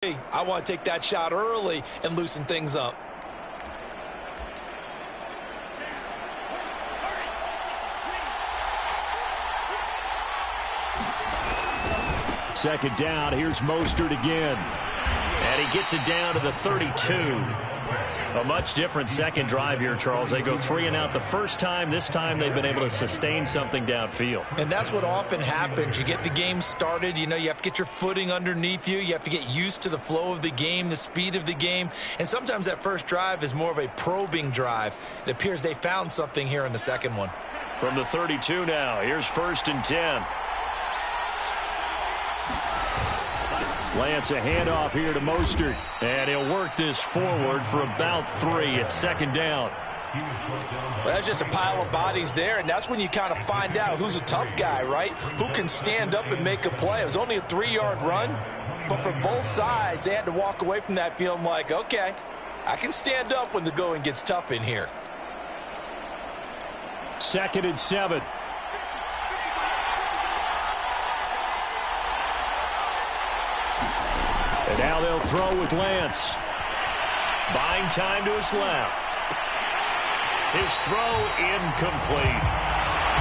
I want to take that shot early and loosen things up. Second down, here's Mostert again. And he gets it down to the 32. A much different second drive here, Charles. They go 3 and out the first time. This time they've been able to sustain something downfield. And that's what often happens. You get the game started. You have to get your footing underneath you. You have to get used to the flow of the game, the speed of the game. And sometimes that first drive is more of a probing drive. It appears they found something here in the second one. From the 32 now, here's 1st and 10. Lance, a handoff here to Mostert. And he'll work this forward for about 3. It's second down. Well, that's just a pile of bodies there, and that's when you kind of find out who's a tough guy, right? Who can stand up and make a play. It was only a 3-yard run, but for both sides, they had to walk away from that feeling like, okay, I can stand up when the going gets tough in here. 2nd and 7. And now they'll throw with Lance. Buying time to his left. His throw incomplete.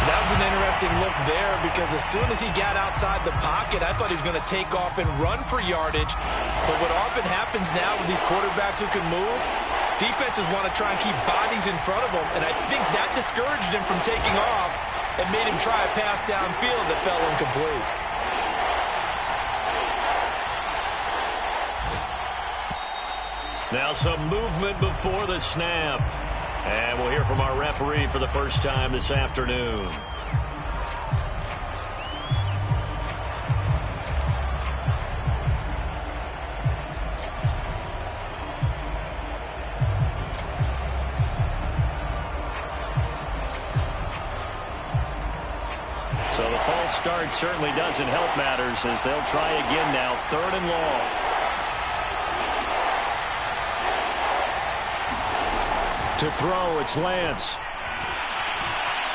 That was an interesting look there because as soon as he got outside the pocket, I thought he was going to take off and run for yardage. But what often happens now with these quarterbacks who can move, defenses want to try and keep bodies in front of them, and I think that discouraged him from taking off and made him try a pass downfield that fell incomplete. Now some movement before the snap. And we'll hear from our referee for the first time this afternoon. So the false start certainly doesn't help matters as they'll try again now. 3rd and long. To throw, it's Lance.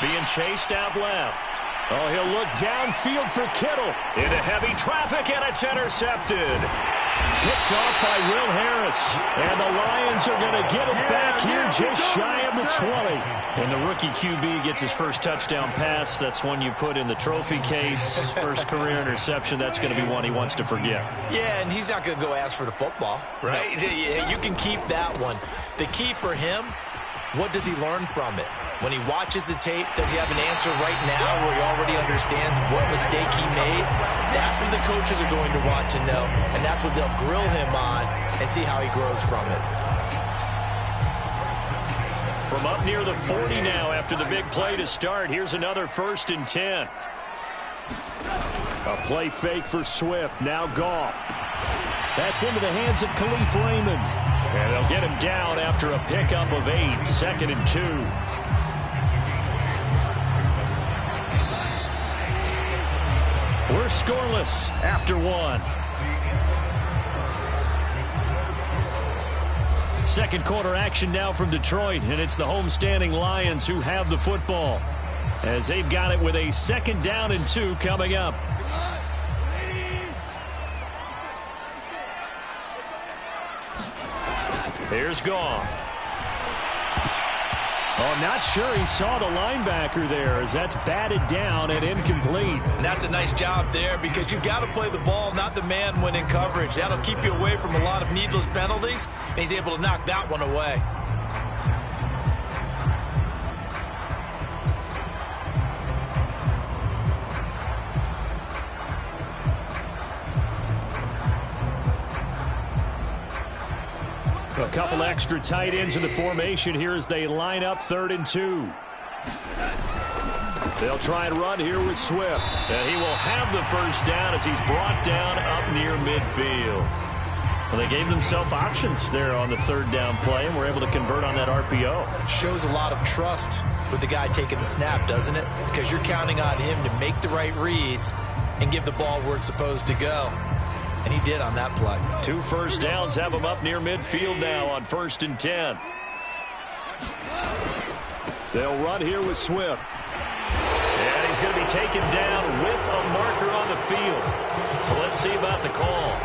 Being chased out left. Oh, he'll look downfield for Kittle. Into heavy traffic, and it's intercepted. Picked off by Will Harris. And the Lions are going to get it back here just shy of the 20. And the rookie QB gets his first touchdown pass. That's one you put in the trophy case. First career interception, that's going to be one he wants to forget. Yeah, and he's not going to go ask for the football, right? You can keep that one. The key for him, what does he learn from it? When he watches the tape, does he have an answer right now where he already understands what mistake he made? That's what the coaches are going to want to know, and that's what they'll grill him on and see how he grows from it. From up near the 40 now after the big play to start, here's another 1st and 10. A play fake for Swift, now Goff. That's into the hands of Khalif Raymond. And they'll get him down after a pickup of 8, 2nd and 2. We're scoreless after 1. Second quarter action now from Detroit, and it's the homestanding Lions who have the football as they've got it with a 2nd down and 2 coming up. Here's Goff. Oh, not sure he saw the linebacker there as that's batted down and incomplete. And that's a nice job there because you've got to play the ball, not the man when in coverage. That'll keep you away from a lot of needless penalties, and he's able to knock that one away. A couple extra tight ends in the formation here as they line up 3rd and 2. They'll try and run here with Swift. And he will have the first down as he's brought down up near midfield. Well, they gave themselves options there on the 3rd down play and were able to convert on that RPO. Shows a lot of trust with the guy taking the snap, doesn't it? Because you're counting on him to make the right reads and give the ball where it's supposed to go. And he did on that play. 2 first downs have him up near midfield now on 1st and 10. They'll run here with Swift. And he's going to be taken down with a marker on the field. So let's see about the call.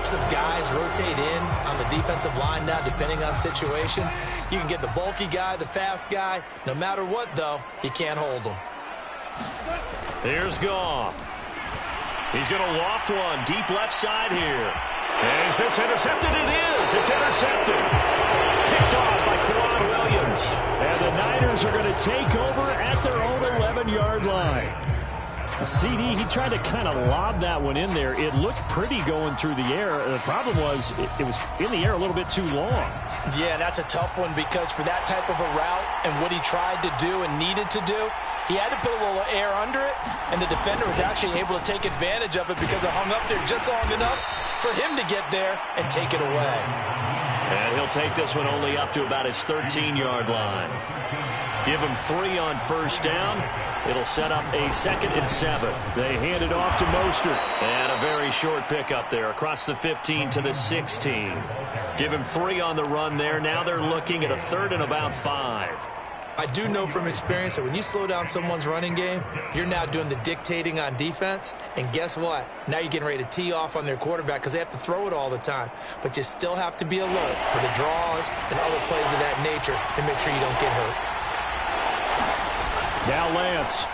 types of guys rotate in on the defensive line now, depending on situations. You can get the bulky guy, the fast guy. No matter what, though, you can't hold them. Here's Goff. He's going to loft one deep left side here. Is this intercepted? It is. It's intercepted. Picked off by Quan Williams. And the Niners are going to take over at their own 11-yard line. A CD, he tried to kind of lob that one in there. It looked pretty going through the air. The problem was it was in the air a little bit too long. Yeah, that's a tough one because for that type of a route and what he tried to do and needed to do, he had to put a little air under it, and the defender was actually able to take advantage of it because it hung up there just long enough for him to get there and take it away. And he'll take this one only up to about his 13-yard line. Give him 3 on first down. It'll set up a 2nd and 7. They hand it off to Mostert. And a very short pickup there across the 15 to the 16. Give him 3 on the run there. Now they're looking at a 3rd and about 5. I do know from experience that when you slow down someone's running game, you're now doing the dictating on defense. And guess what? Now you're getting ready to tee off on their quarterback because they have to throw it all the time. But you still have to be alert for the draws and other plays of that nature and make sure you don't get hurt. Now Lance.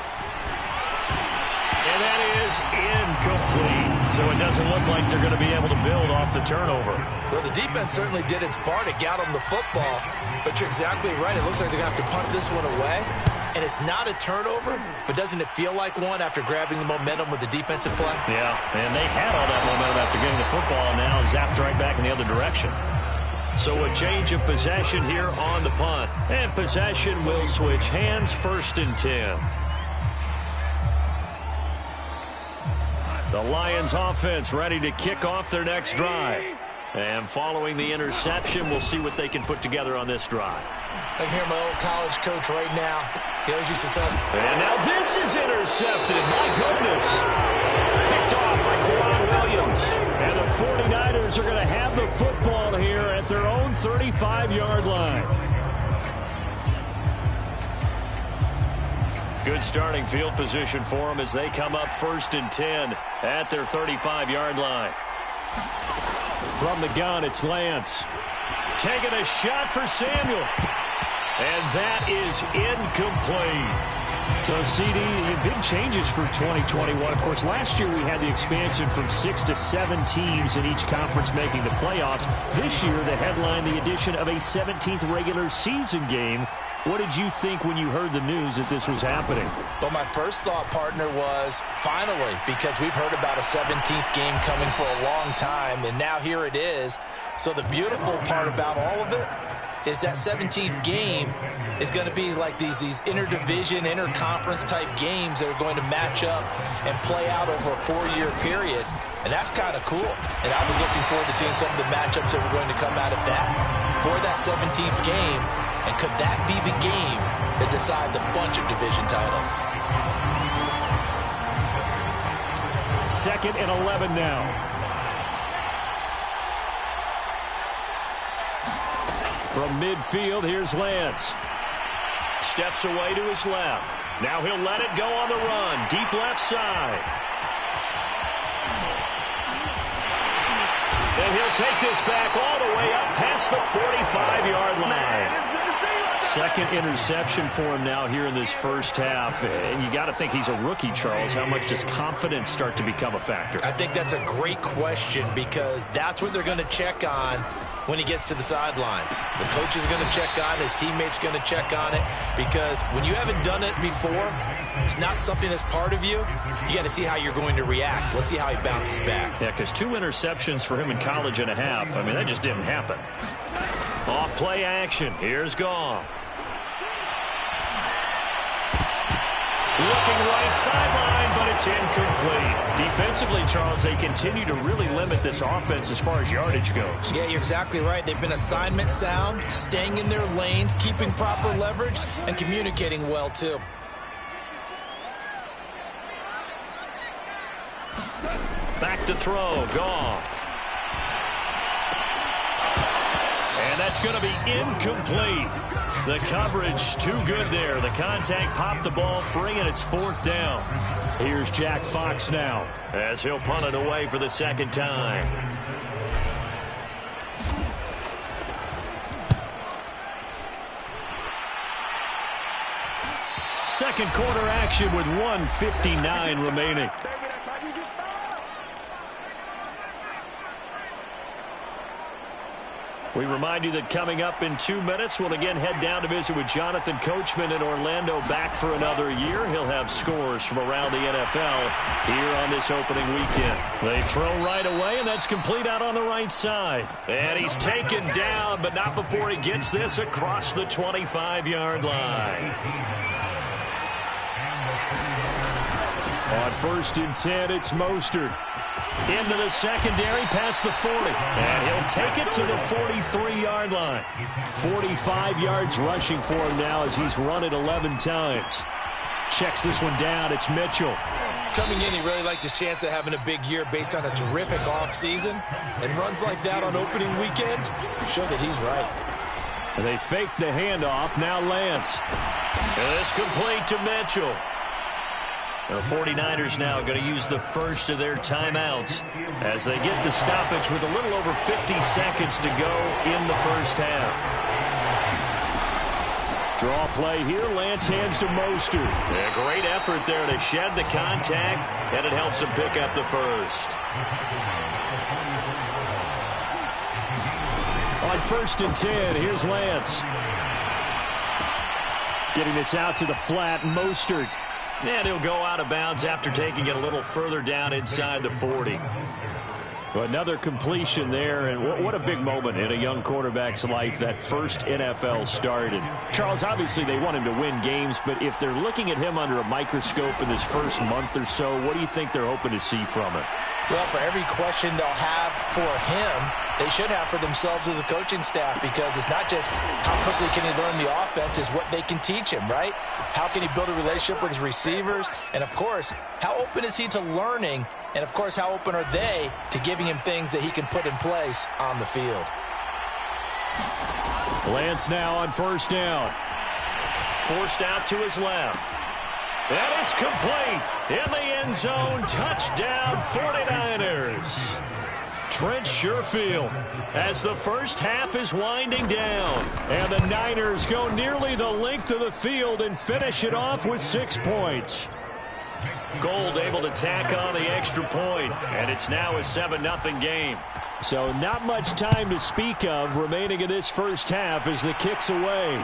And that is incomplete. So it doesn't look like they're going to be able to build off the turnover. Well, the defense certainly did its part. It got them the football. But you're exactly right. It looks like they're going to have to punt this one away. And it's not a turnover, but doesn't it feel like one after grabbing the momentum with the defensive play? Yeah, and they had all that momentum after getting the football, and now zapped right back in the other direction. So a change of possession here on the punt. And possession will switch hands, 1st and 10. The Lions offense ready to kick off their next drive. And following the interception, we'll see what they can put together on this drive. I can hear my old college coach right now. He always used to tell us. And now this is intercepted. My goodness. Picked off by Quan Williams. And the 49ers are going to have the football here at their own 35-yard line. Good starting field position for them as they come up 1st and 10 at their 35-yard line. From the gun, it's Lance. Taking a shot for Samuel. And that is incomplete. So, CD, big changes for 2021. Of course, last year we had the expansion from 6 to 7 teams in each conference making the playoffs. This year, the headline, the addition of a 17th regular season game. What did you think when you heard the news that this was happening? Well, my first thought, partner, was finally, because we've heard about a 17th game coming for a long time, and now here it is. So the beautiful part about all of it is that 17th game is going to be like these interdivision, interconference type games that are going to match up and play out over a 4-year period. And that's kind of cool. And I was looking forward to seeing some of the matchups that were going to come out of that for that 17th game. And could that be the game that decides a bunch of division titles? 2nd and 11 now. From midfield, here's Lance. Steps away to his left. Now he'll let it go on the run. Deep left side. And he'll take this back all the way up past the 45-yard line. 2nd interception for him now here in this first half. And you got to think he's a rookie, Charles. How much does confidence start to become a factor? I think that's a great question because that's what they're going to check on when he gets to the sidelines. The coach is going to check on it. His teammates going to check on it because when you haven't done it before, it's not something that's part of you. You got to see how you're going to react. Let's see how he bounces back. Yeah, because 2 interceptions for him in college and a half. I mean, that just didn't happen. Off play action. Here's Goff. Looking right sideline, but it's incomplete. Defensively, Charles, they continue to really limit this offense as far as yardage goes. Yeah, you're exactly right. They've been assignment sound, staying in their lanes, keeping proper leverage, and communicating well, too. Back to throw. Goff. And that's going to be incomplete. The coverage too good there. The contact popped the ball free, and it's 4th down. Here's Jack Fox now, as he'll punt it away for the 2nd time. Second quarter action with 1:59 remaining. We remind you that coming up in 2 minutes, we'll again head down to visit with Jonathan Coachman in Orlando, back for another year. He'll have scores from around the NFL here on this opening weekend. They throw right away, and that's complete out on the right side. And he's taken down, but not before he gets this across the 25-yard line. On 1st and 10, it's Mostert. Into the secondary, past the 40. And he'll take it to the 43-yard line. 45 yards rushing for him now as he's run it 11 times. Checks this one down. It's Mitchell. Coming in, he really liked his chance of having a big year based on a terrific offseason. And runs like that on opening weekend show that he's right. And they fake the handoff. Now Lance. And it's complete to Mitchell. The 49ers now going to use the first of their timeouts as they get the stoppage with a little over 50 seconds to go in the first half. Draw play here. Lance hands to Mostert. A great effort there to shed the contact, and it helps him pick up the first. On 1st and 10, here's Lance. Getting this out to the flat, Mostert. And he'll go out of bounds after taking it a little further down inside the 40. Well, another completion there, and what a big moment in a young quarterback's life, that first NFL start. And Charles, obviously they want him to win games, but if they're looking at him under a microscope in this first month or so, what do you think they're hoping to see from it? Well, for every question they'll have for him, they should have for themselves as a coaching staff, because it's not just how quickly can he learn the offense, it's what they can teach him, right? How can he build a relationship with his receivers? And, of course, how open is he to learning? And, of course, how open are they to giving him things that he can put in place on the field? Lance now on 1st down. Forced out to his left. And it's complete in the end zone. Touchdown, 49ers. Trent Sherfield as the first half is winding down. And the Niners go nearly the length of the field and finish it off with 6 points. Gold able to tack on the extra point, and it's now a 7-0 game. So not much time to speak of remaining in this first half as the kick's away.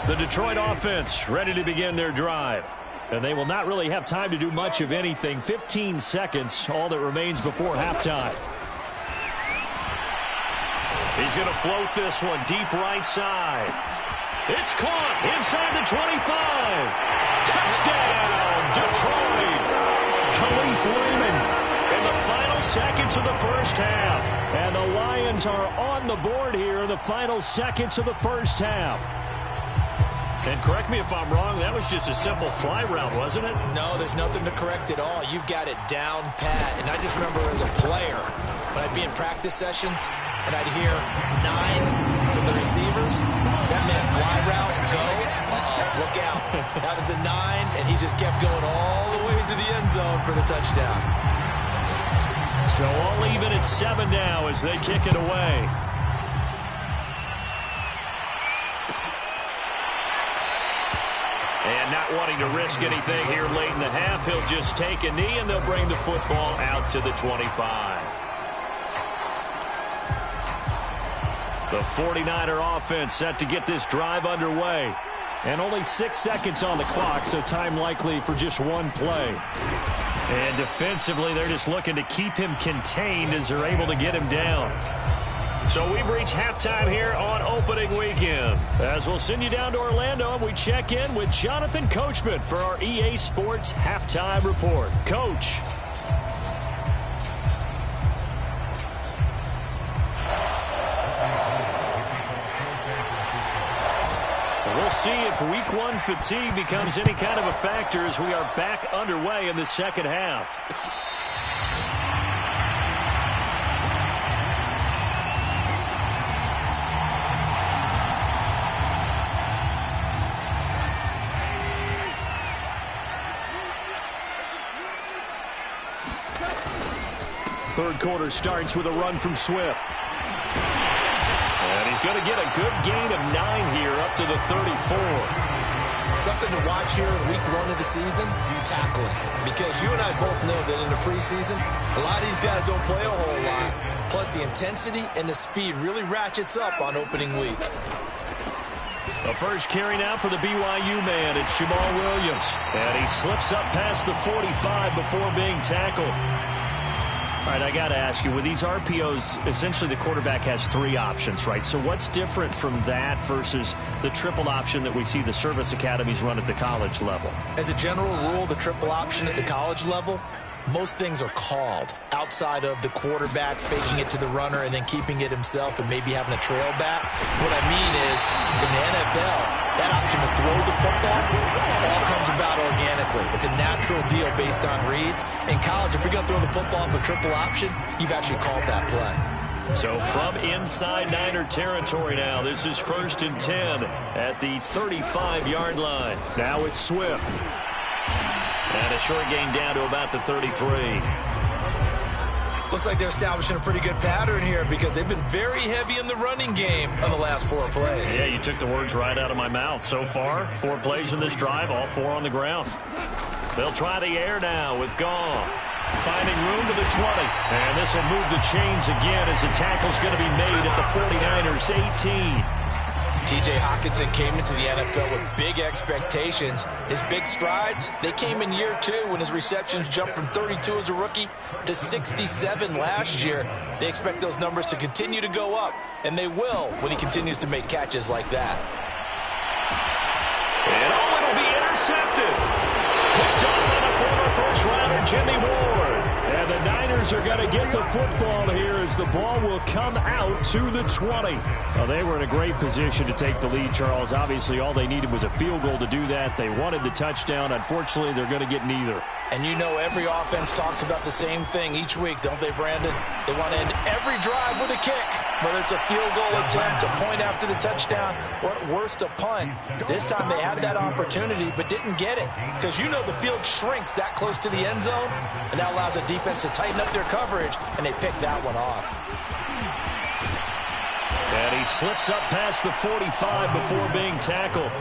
The Detroit offense ready to begin their drive. And they will not really have time to do much of anything. 15 seconds, all that remains before halftime. He's going to float this one deep right side. It's caught inside the 25. Touchdown, Detroit. Khalif Raymond In the final seconds of the first half. And the Lions are on the board here in the final seconds of the first half. And correct me if I'm wrong, that was just a simple fly route, wasn't it? No, there's nothing to correct at all. You've got it down pat. And I just remember as a player, when I'd be in practice sessions and I'd hear 9 from the receivers, that meant fly route, go, look out. That was the 9, and he just kept going all the way into the end zone for the touchdown. So all even at 7 now as they kick it away. And not wanting to risk anything here late in the half, he'll just take a knee, and they'll bring the football out to the 25. The 49er offense set to get this drive underway. And only 6 seconds on the clock, so time likely for just one play. And defensively, they're just looking to keep him contained as they're able to get him down. So we've reached halftime here on opening weekend. As we'll send you down to Orlando, and we check in with Jonathan Coachman for our EA Sports Halftime Report. Coach. We'll see if week 1 fatigue becomes any kind of a factor as we are back underway in the second half. Third quarter starts with a run from Swift. And he's going to get a good gain of 9 here up to the 34. Something to watch here in week 1 of the season, tackling. Because you and I both know that in the preseason, a lot of these guys don't play a whole lot. Plus, the intensity and the speed really ratchets up on opening week. The first carry now for the BYU man. It's Jamal Williams. And he slips up past the 45 before being tackled. All right, I got to ask you, with these RPOs, essentially the quarterback has 3 options, right? So what's different from that versus the triple option that we see the service academies run at the college level? As a general rule, the triple option at the college level, most things are called outside of the quarterback faking it to the runner and then keeping it himself and maybe having a trail back. What I mean is, in the NFL, that option to throw the football all comes about organically. It's a natural deal based on reads. In college, if you're going to throw the football up a triple option, you've actually called that play. So from inside Niner territory now, this is 1st and 10 at the 35-yard line. Now it's Swift. And a short gain down to about the 33. Looks like they're establishing a pretty good pattern here because they've been very heavy in the running game on the last 4 plays. Yeah, you took the words right out of my mouth. So far, 4 plays in this drive, all 4 on the ground. They'll try the air now with Goff. Finding room to the 20. And this will move the chains again as the tackle's going to be made at the 49ers 18. T.J. Hockenson came into the NFL with big expectations. His big strides, they came in year 2 when his receptions jumped from 32 as a rookie to 67 last year. They expect those numbers to continue to go up, and they will when he continues to make catches like that. And it'll be intercepted. Picked up by the former first-rounder Jimmy Ward. And the Niners are going to get the football here as the ball will come out to the 20. Well, they were in a great position to take the lead, Charles. Obviously, all they needed was a field goal to do that. They wanted the touchdown. Unfortunately, they're going to get neither. And you know every offense talks about the same thing each week, don't they, Brandon? They want to end every drive with a kick, whether it's a field goal attempt, a point after the touchdown, or at worst, a punt. This time they had that opportunity but didn't get it because you know the field shrinks that close to the end zone, and that allows a defense to tighten up their coverage, and they picked that one off. And he slips up past the 45 before being tackled.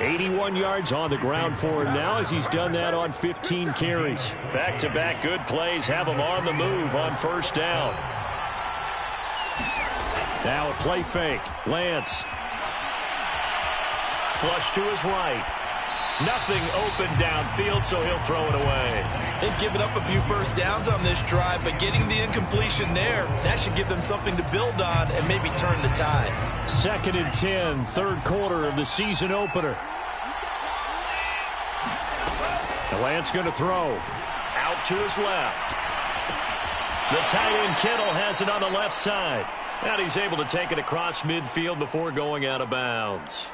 81 yards on the ground for him now as he's done that on 15 carries. Back-to-back good plays have him on the move on first down. Now a play fake. Lance. Flush to his right. Nothing open downfield, so he'll throw it away. They've given up a few first downs on this drive, but getting the incompletion there, that should give them something to build on and maybe turn the tide. 2nd and 10, 3rd quarter of the season opener. And Lance going to throw. Out to his left. The tight end Kittle has it on the left side. And he's able to take it across midfield before going out of bounds.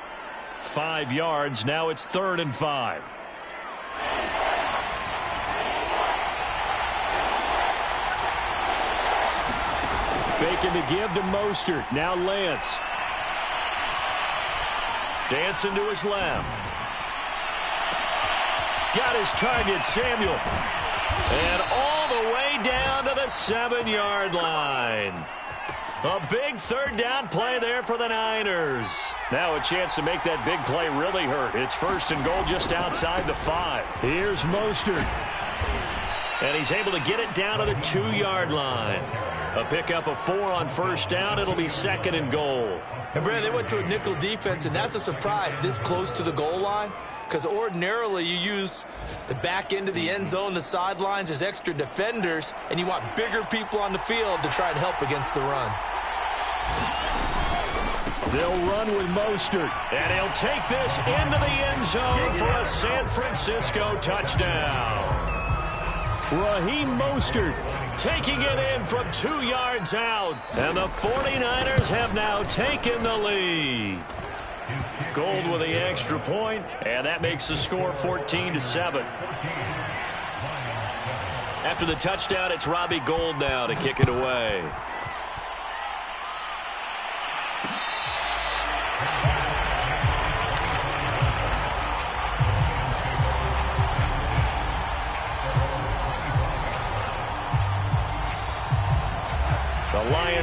5 yards. Now it's 3rd and 5. Faking the give to Mostert. Now Lance. Dancing to his left. Got his target, Samuel. And all the way down to the 7-yard line. A big 3rd down play there for the Niners. Now a chance to make that big play really hurt. It's 1st and goal just outside the 5. Here's Mostert. And he's able to get it down to the 2-yard line. A pickup of 4 on first down. It'll be 2nd and goal. And, Brad, they went to a nickel defense, and that's a surprise this close to the goal line. Because ordinarily you use the back end of the end zone, the sidelines as extra defenders, and you want bigger people on the field to try and help against the run. They'll run with Mostert, and he'll take this into the end zone for a San Francisco touchdown. Raheem Mostert taking it in from 2 yards out, and the 49ers have now taken the lead. Gold with the extra point, and that makes the score 14-7. After the touchdown, it's Robbie Gould now to kick it away.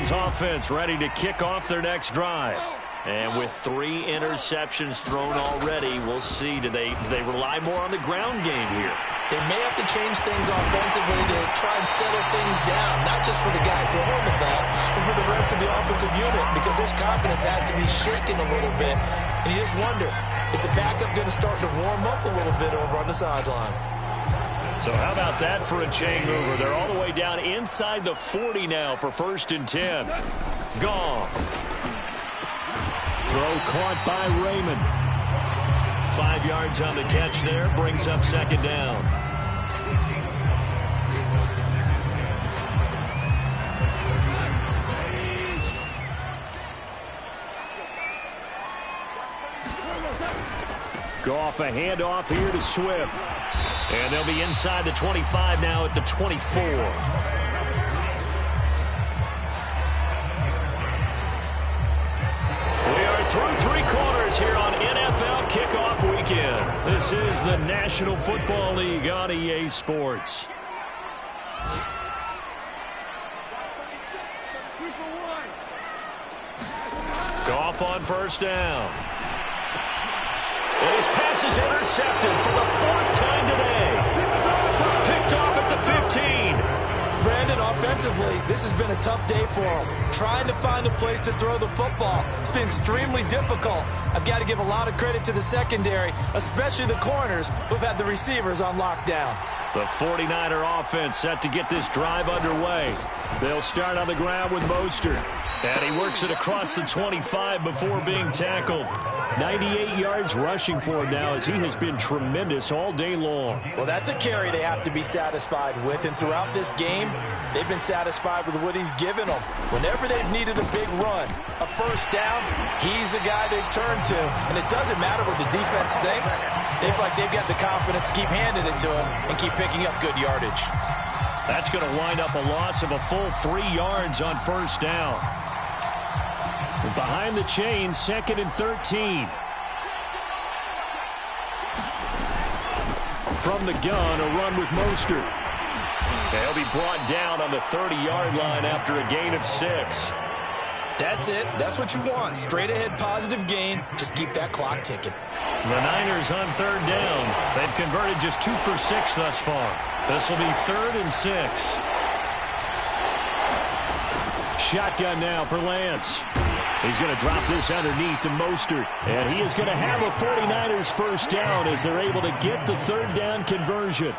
Lions offense ready to kick off their next drive. And with 3 interceptions thrown already, we'll see. Do they rely more on the ground game here? They may have to change things offensively to try and settle things down, not just for the guy throwing the ball, but for the rest of the offensive unit, because their confidence has to be shaken a little bit. And you just wonder, is the backup going to start to warm up a little bit over on the sideline? So how about that for a chain mover? They're all the way down inside the 40 now for 1st and 10. Gone. Throw caught by Raymond. 5 yards on the catch there, brings up 2nd down. Goff a handoff here to Swift. And they'll be inside the 25 now at the 24. We are through 3 quarters here on NFL Kickoff Weekend. This is the National Football League on EA Sports. Goff on 1st down. And his pass is intercepted for the 4th time today. Picked off at the 15. Brandon, offensively, this has been a tough day for him. Trying to find a place to throw the football. It's been extremely difficult. I've got to give a lot of credit to the secondary, especially the corners who've had the receivers on lockdown. The 49er offense set to get this drive underway. They'll start on the ground with Mostert. And he works it across the 25 before being tackled. 98 yards rushing for him now as he has been tremendous all day long. Well, that's a carry they have to be satisfied with. And throughout this game, they've been satisfied with what he's given them. Whenever they've needed a big run, a 1st down, he's the guy they've turned to. And it doesn't matter what the defense thinks. They feel like they've got the confidence to keep handing it to him and keep picking up good yardage. That's going to wind up a loss of a full 3 yards on 1st down. Behind the chains, 2nd and 13. From the gun, a run with Mostert. He'll be brought down on the 30-yard line after a gain of 6. That's it. That's what you want. Straight ahead positive gain. Just keep that clock ticking. The Niners on 3rd down. They've converted just 2 for 6 thus far. This will be 3rd and 6. Shotgun now for Lance. He's going to drop this underneath to Mostert. And he is going to have a 49ers 1st down as they're able to get the 3rd down conversion.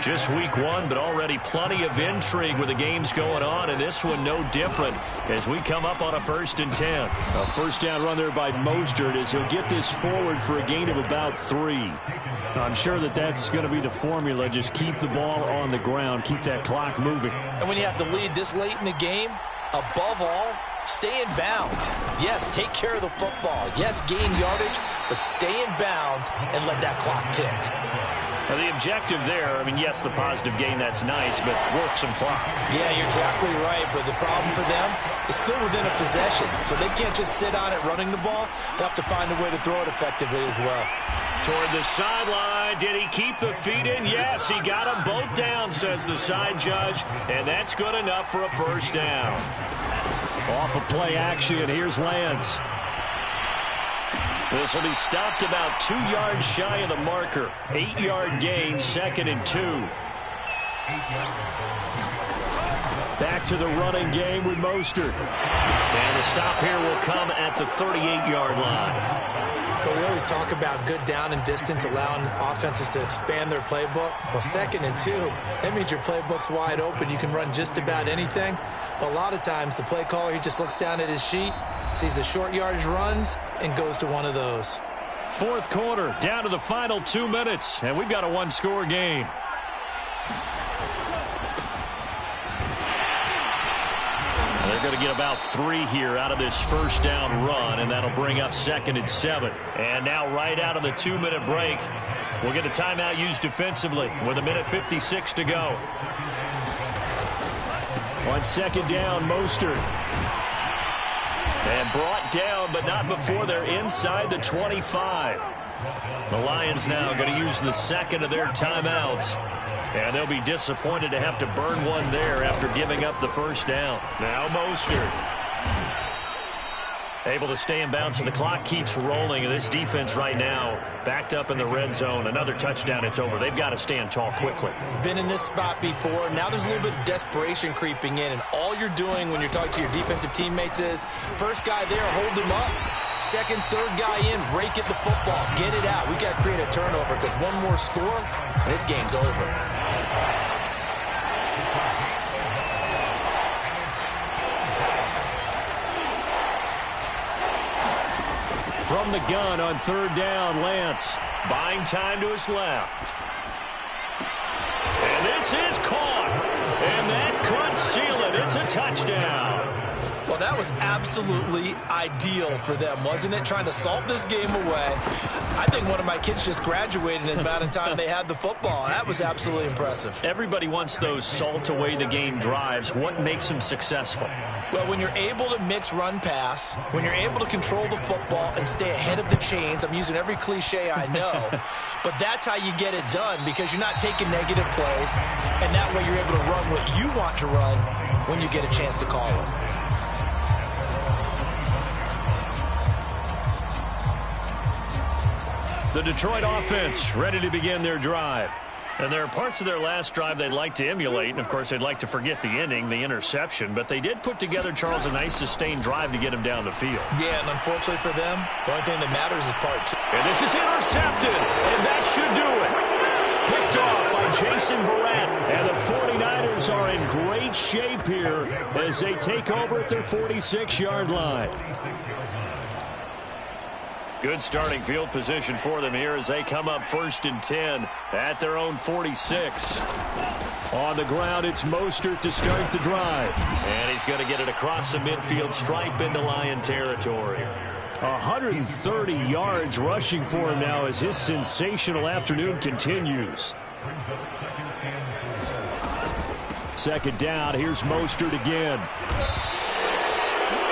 Just week 1, but already plenty of intrigue with the games going on, and this one no different as we come up on a 1st and 10. A 1st down run there by Mostert as he'll get this forward for a gain of about 3. I'm sure that's going to be the formula. Just keep the ball on the ground, keep that clock moving. And when you have the lead this late in the game, above all, stay in bounds. Yes, take care of the football. Yes, gain yardage, but stay in bounds and let that clock tick. Now the objective there, I mean, yes, the positive gain, that's nice, but work some clock. Yeah, you're exactly right, but the problem for them is still within a possession, so they can't just sit on it running the ball. They have to find a way to throw it effectively as well. Toward the sideline, did he keep the feet in? Yes, he got them both down, says the side judge, and that's good enough for a 1st down. Off of play action, here's Lance. This will be stopped about 2 yards shy of the marker. 8-yard gain, 2nd and 2. Back to the running game with Mostert. And the stop here will come at the 38-yard line. But we always talk about good down and distance, allowing offenses to expand their playbook. Well, 2nd and 2, that means your playbook's wide open. You can run just about anything. But a lot of times, the play caller, he just looks down at his sheet, sees the short yardage runs, and goes to one of those. 4th quarter, down to the final 2 minutes, and we've got a 1-score game. They're going to get about 3 here out of this 1st down run, and that'll bring up 2nd and 7. And now right out of the 2-minute break, we'll get a timeout used defensively with 1:56 to go. On 2nd down, Mostert. And brought down, but not before they're inside the 25. The Lions now going to use the 2nd of their timeouts. And they'll be disappointed to have to burn one there after giving up the first down. Now Mostert. Able to stay in bounds, so the clock keeps rolling. And this defense right now backed up in the red zone. Another touchdown, it's over. They've got to stand tall quickly. Been in this spot before. Now there's a little bit of desperation creeping in. And all you're doing when you're talking to your defensive teammates is, first guy there, hold him up. Second, third guy in, rake at the football. Get it out. We got to create a turnover because one more score, and this game's over. From the gun on third down, Lance. Buying time to his left. And this is caught. And that could seal it. It's a touchdown. Well, that was absolutely ideal for them, wasn't it? Trying to salt this game away. I think one of my kids just graduated in the amount of time they had the football. That was absolutely impressive. Everybody wants those salt-away-the-game drives. What makes them successful? Well, when you're able to mix run-pass, when you're able to control the football and stay ahead of the chains, I'm using every cliche I know, but that's how you get it done because you're not taking negative plays, and that way you're able to run what you want to run when you get a chance to call it. The Detroit offense ready to begin their drive. And there are parts of their last drive they'd like to emulate, and of course they'd like to forget the ending, the interception, but they did put together, Charles, a nice sustained drive to get him down the field. Yeah, and unfortunately for them, the only thing that matters is part two. And this is intercepted, and that should do it. Picked off by Jason Verrett. And the 49ers are in great shape here as they take over at their 46-yard line. Good starting field position for them here as they come up 1st and 10 at their own 46. On the ground, it's Mostert to start the drive. And he's going to get it across the midfield stripe into Lion territory. 130 yards rushing for him now as his sensational afternoon continues. Second down, here's Mostert again.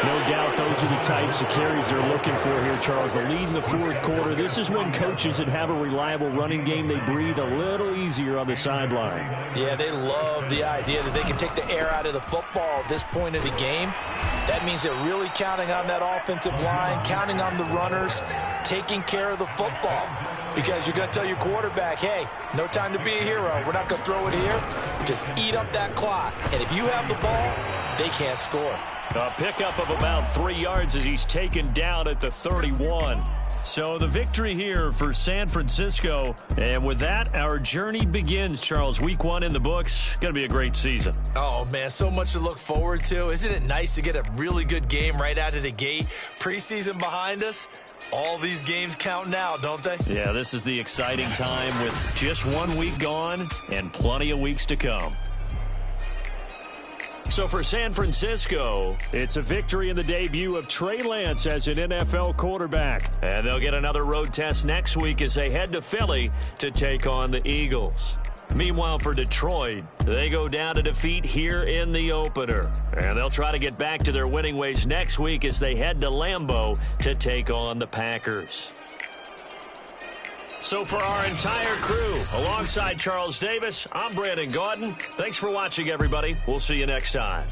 No doubt those are the types of carries they're looking for here, Charles. The lead in the fourth quarter. This is when coaches that have a reliable running game, they breathe a little easier on the sideline. Yeah, they love the idea that they can take the air out of the football at this point of the game. That means they're really counting on that offensive line, counting on the runners, taking care of the football. Because you're going to tell your quarterback, hey, no time to be a hero. We're not going to throw it here. Just eat up that clock. And if you have the ball, they can't score. A pickup of about 3 yards as he's taken down at the 31. So the victory here for San Francisco. And with that, our journey begins, Charles. Week 1 in the books. Going to be a great season. Oh, man, so much to look forward to. Isn't it nice to get a really good game right out of the gate? Preseason behind us. All these games count now, don't they? Yeah, this is the exciting time with just 1 week gone and plenty of weeks to come. So for San Francisco, it's a victory in the debut of Trey Lance as an NFL quarterback. And they'll get another road test next week as they head to Philly to take on the Eagles. Meanwhile, for Detroit, they go down to defeat here in the opener. And they'll try to get back to their winning ways next week as they head to Lambeau to take on the Packers. So for our entire crew, alongside Charles Davis, I'm Brandon Gaudin. Thanks for watching, everybody. We'll see you next time.